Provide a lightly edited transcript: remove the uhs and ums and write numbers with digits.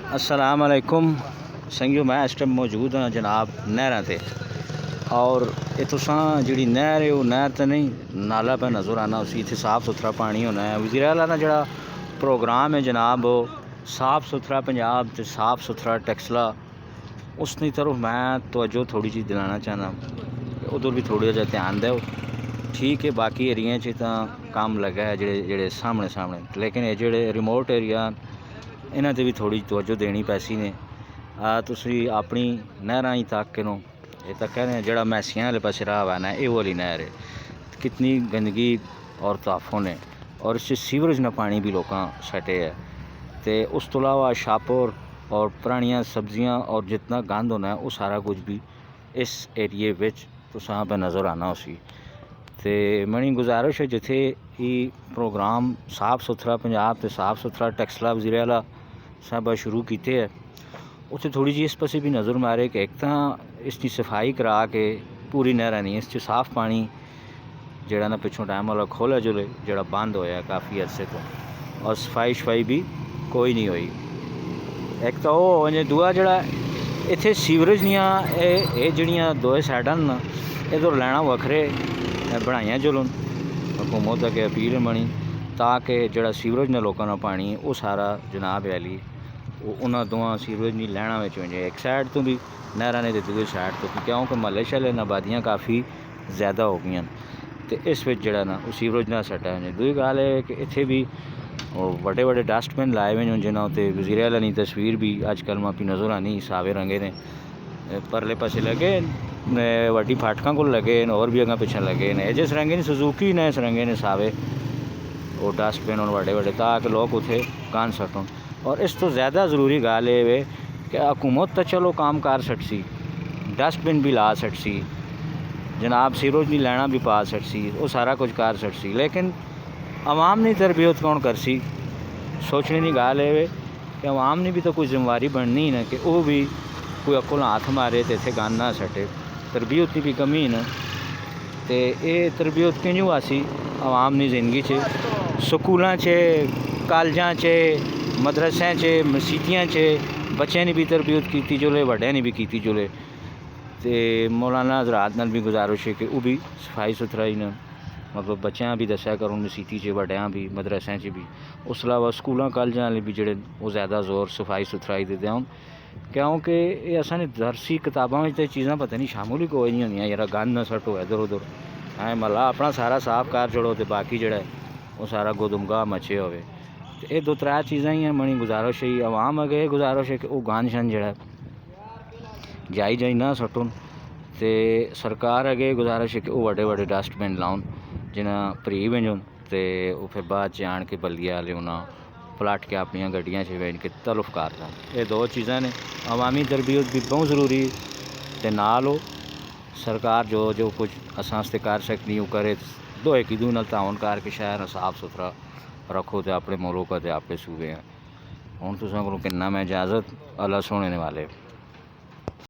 अस्सलाम वालेकुम संगियो, मैं इस टाइम मौजूद हाँ जनाब नहर ते। और ये तुसां जिहड़ी नहर है वो नहर तो नहीं नाला पे नज़र आना उसी, इत्थे साफ़ सुथरा पानी होना है। वज़ीर आला ना जिहड़ा प्रोग्राम है जनाब वो साफ़ सुथरा पंजाब ते साफ़ सुथरा टैक्सला, उसकी तरफ मैं तवज्जो थोड़ी जी दिलाना चाहना, उधर भी थोड़ा जिहा ध्यान दो। ठीक है, बाकी एरिया च तां काम लगा है जेह्ड़े सामने सामने, लेकिन ये जेह्ड़े रिमोट एरिया इन्हां ते भी थोड़ी तवज्जो देनी पैसी ने। तुसी अपनी नहरां ही तक नो, ये तो कह रहे हैं जेह्ड़ा मैसियां आह्ले पासे राह आना है, ये वाली नहर है, कितनी गंदगी और ताफों ने, और इससे सीवरेज ना पानी भी लोग सटे है। तो उस तो अलावा शाहपुर और पुरानियां सब्जियां और जितना गंद होना है वो सारा कुछ भी इस एरिए विच तुसां पे नज़र आना उसी। तो मनी गुजारिश है जिथे ये प्रोग्राम साफ़ सुथरा पंजाब ते साफ़ सुथरा टैक्सला वज़ीर आला साहब शुरू किए है, उत्थे थोड़ी जी इस पासे भी नज़र मारे कि एक तो इसकी सफाई करा के पूरी नहर नहीं इस साफ़ पानी जोड़ा ना पिछों टाइम वाला खोला जुले जोड़ा बंद होया काफ़ी अरसे तो, और सफाई शफाई भी कोई नहीं हुई। एक तो वो दूआ जोड़ा इत्थे सीवरेज दियाँ ये जड़ियाँ दो साइडां न इधर लैना वखरे बनाइया जुलन, हुकूमत अगे अपील बनी ताकि जोड़ा सीवरेज ने लोगों का पानी वो सारा जनाब वाली उन्होंने दोवां सीवरेज नहीं लैना वजे, एक साइड तो भी नहर ने दूसरी साइड तो भी, क्योंकि महल्ले शहले आबादियाँ काफ़ी ज़्यादा हो गई। तो इस जोड़ा ना सीवरेज ना सटा है। दूई गल है कि इत्थे भी बड़े बड़े डस्टबिन लाए हुए हैं जिन्हों ते वज़ीर आला की तस्वीर भी अजकल मापी नज़र आनी, सावे रंगे ने परले पासे लगे वड्डी फाटकों को लगे और भी अगर पिछे लगे ने, जिस रंगे ने सुजुकी ने इस रंगे ने सावे वो डस्टबिन और बड़े बड़े ताकि लोग उठे कान सकन। और इस तो ज़्यादा ज़रूरी गल है कि हुकूमत तो चलो काम कर सकसी, डस्टबिन भी ला सकसी जनाब, सीवरेज नहीं लैना भी पा सकसी, वो सारा कुछ कर सकसी, लेकिन आवाम ने तरबियत कौन करसी। सोचने की गल है कि आवाम ने भी तो कोई जिम्मेवारी बननी ना कि वह भी कोई अक्ल हाथ मारे तो इतने गंद ना सटे। तरबियत की भी कमी न, तो ये तरबियत क्यों आसी आवाम की जिंदगी च, स्कूलों च कॉलेजा च मदरसा च मसीतियाँ च बच्चों ने भी तरबियत की जुले, वड्डियां ने भी की जुले। तो मौलाना हजरात नाल भी गुजारिश है कि वह भी सफाई सुथरा ही न, मतलब बच्चों भी दस्या करो मसीती च, वड्डियां भी मदरसा च भी, उस अलावा स्कूलों कॉलेजा वाले भी जोड़े वो ज़्यादा जोर सफाई सुथराई दे देन, क्योंकि ये असां दरसी किताबों में तो चीज़ां पता नहीं शामिल ही कोई नहीं होंदियां, यार गंद न सट्टो इधर उधर, ऐ महला अपना सारा साफ कर छोड़ो तो बाकी जोड़ा वो सारा गुदमगाह मचे होवे। तो ये दो त्रै चीज़ां ही हैं मनी गुजारिश है आवाम अगे गुजारिश है कि वो गंद शन जोड़ा जाई जाई ना सट्टन। तो सरकार अगे गुजारिश है कि वो बड़े बड़े डस्टबिन लाउन जिन्हें भरी भेजन, तो फिर बाद च आन के बल्दिया वाले उन्हें पलट के अपन गड्डियां च भेज के तलफ कर दें। ये दो चीज़ां ने, अवामी तरबियत भी बहुत ज़रूरी है, तो नाल हो सरकार जो जो कुछ असां कर सकती वो करे, दो एक दूसरे नाल ताउन करके शहर साफ सुथरा रखो तो अपने मुल्क ते अपने सूबे हैं। हुण तुसां कोलों किन्ना मैं इजाज़त, अल्लाह सोहने वाले।